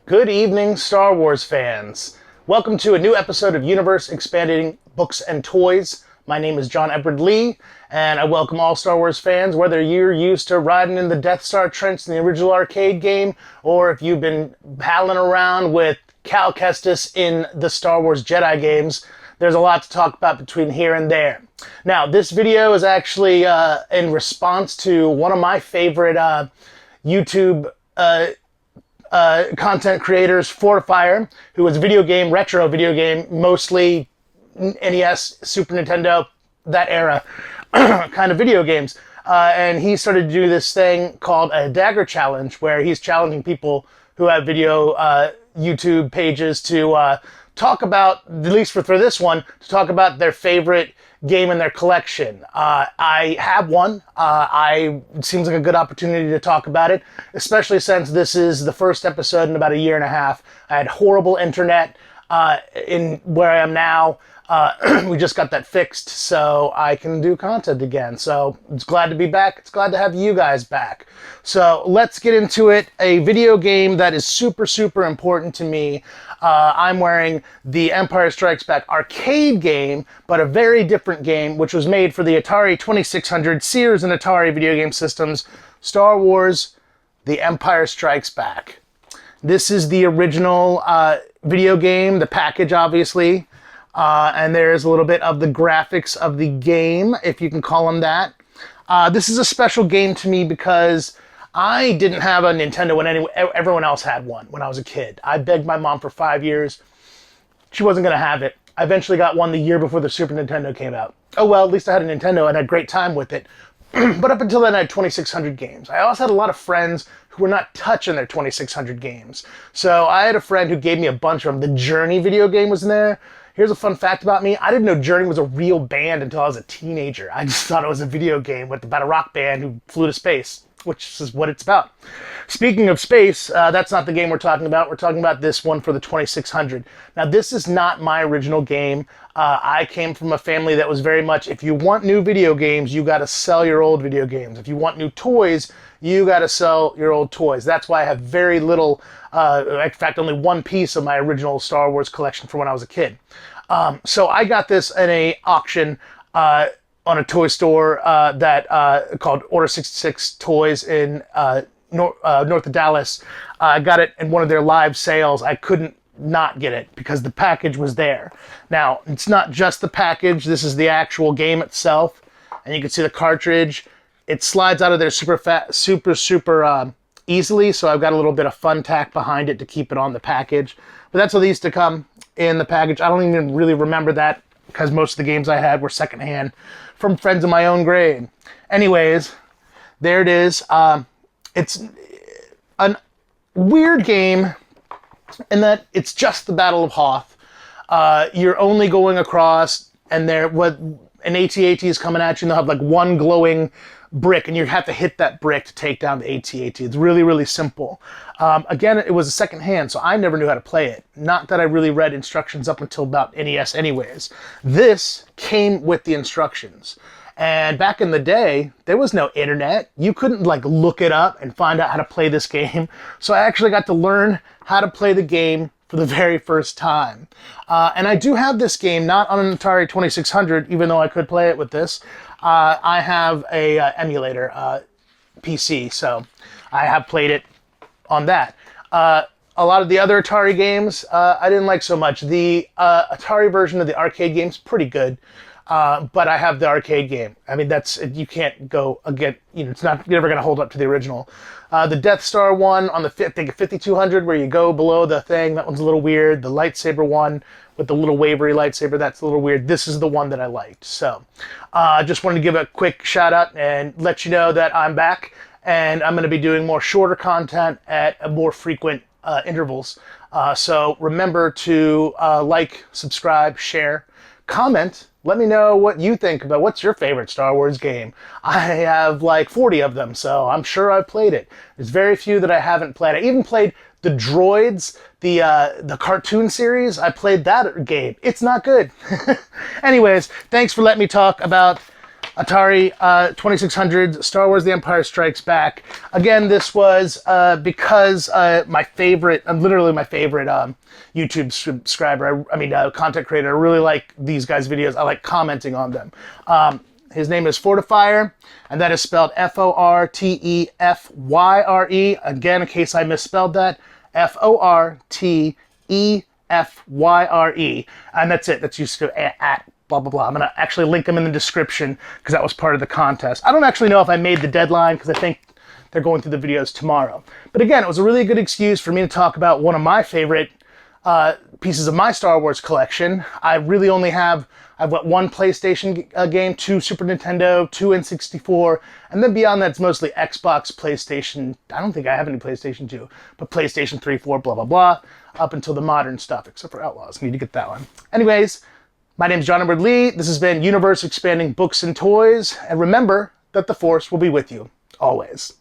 Good evening, Star Wars fans. Welcome to a new episode of Universe Expanding Books and Toys. My name is John Edward Lee, and I welcome all Star Wars fans, whether you're used to riding in the Death Star trench in the original arcade game, or if you've been palling around with Cal Kestis in the Star Wars Jedi games. There's a lot to talk about between here and there. Now, this video is actually in response to one of my favorite YouTube content creators, Fortifier, who was retro video game, mostly NES, Super Nintendo, that era kind of video games. And he started to do this thing called a Dagger challenge, where he's challenging people who have video YouTube pages to talk about, at least for this one, to talk about their favorite game in their collection. I have one. It seems like a good opportunity to talk about it, especially since this is the first episode in about a year and a half. I had horrible internet in where I am now. We just got that fixed, so I can do content again. So it's glad to be back. It's glad to have you guys back. So let's get into it. A video game that is super, super important to me. I'm wearing the Empire Strikes Back arcade game, but a very different game, which was made for the Atari 2600 Sears and Atari video game systems, Star Wars: The Empire Strikes Back. This is the original video game, the package, obviously. And there's a little bit of the graphics of the game, if you can call them that. This is a special game to me because I didn't have a Nintendo when everyone else had one when I was a kid. I begged my mom for 5 years. She wasn't going to have it. I eventually got one the year before the Super Nintendo came out. Oh well, at least I had a Nintendo and had a great time with it. But up until then, I had 2600 games. I also had a lot of friends who were not touching their 2600 games. So I had a friend who gave me a bunch of them. The Journey video game was in there. Here's a fun fact about me. I didn't know Journey was a real band until I was a teenager. I just thought it was a video game about a rock band who flew to space, which is what it's about. Speaking of space, that's not the game we're talking about. We're talking about this one for the 2600. Now, this is not my original game. I came from a family that was very much, if you want new video games, you got to sell your old video games. If you want new toys, you got to sell your old toys. That's why I have very little, in fact, only one piece of my original Star Wars collection from when I was a kid. So I got this in an auction on a toy store called Order 66 Toys in north of Dallas. I got it in one of their live sales. I couldn't not get it because the package was there. Now, it's not just the package. This is the actual game itself. And you can see the cartridge. It slides out of there super easily, so I've got a little bit of fun tack behind it to keep it on the package. But that's what they used to come in the package. I don't even really remember that because most of the games I had were secondhand from friends in my own grade. Anyways, there it is. It's a weird game in that it's just the Battle of Hoth. You're only going across, and an AT-AT is coming at you, and they'll have like one glowing brick, and you have to hit that brick to take down the AT-AT. It's really, really simple. Again, it was a second hand, so I never knew how to play it. Not that I really read instructions up until about NES anyways. This came with the instructions. And back in the day, there was no internet. You couldn't look it up and find out how to play this game. So I actually got to learn how to play the game for the very first time. And I do have this game, not on an Atari 2600, even though I could play it with this. I have a emulator PC, so I have played it on that. A lot of the other Atari games, I didn't like so much. The Atari version of the arcade game's pretty good. But I have the arcade game. I mean, you can't go again. It's not never going to hold up to the original. The Death Star one on the 5200, where you go below the thing, that one's a little weird. The lightsaber one with the little wavery lightsaber, that's a little weird. This is the one that I liked. So, just wanted to give a quick shout out and let you know that I'm back, and I'm going to be doing more shorter content at more frequent intervals. So remember to subscribe, share, comment. Let me know what you think about what's your favorite Star Wars game. I have 40 of them, so I'm sure I've played it. There's very few that I haven't played. I even played the Droids, the cartoon series. I played that game. It's not good. Anyways, thanks for letting me talk about Atari 2600, Star Wars The Empire Strikes Back. Again, this was because my favorite, literally my favorite YouTube subscriber, content creator. I really like these guys' videos. I like commenting on them. His name is Fortifyre, and that is spelled Fortefyre. Again, in case I misspelled that, Fortefyre. And that's it. That's used to at blah, blah, blah. I'm going to actually link them in the description because that was part of the contest. I don't actually know if I made the deadline because I think they're going through the videos tomorrow. But again, it was a really good excuse for me to talk about one of my favorite pieces of my Star Wars collection. I really only have, I've got one PlayStation game, 2 Super Nintendo, 2 N64, and then beyond that, it's mostly Xbox, PlayStation. I don't think I have any PlayStation 2, but PlayStation 3, 4, blah, blah, blah, up until the modern stuff, except for Outlaws. I need to get that one. Anyways, my name's John Edward Lee. This has been Universe Expanding Books and Toys, and remember that the Force will be with you always.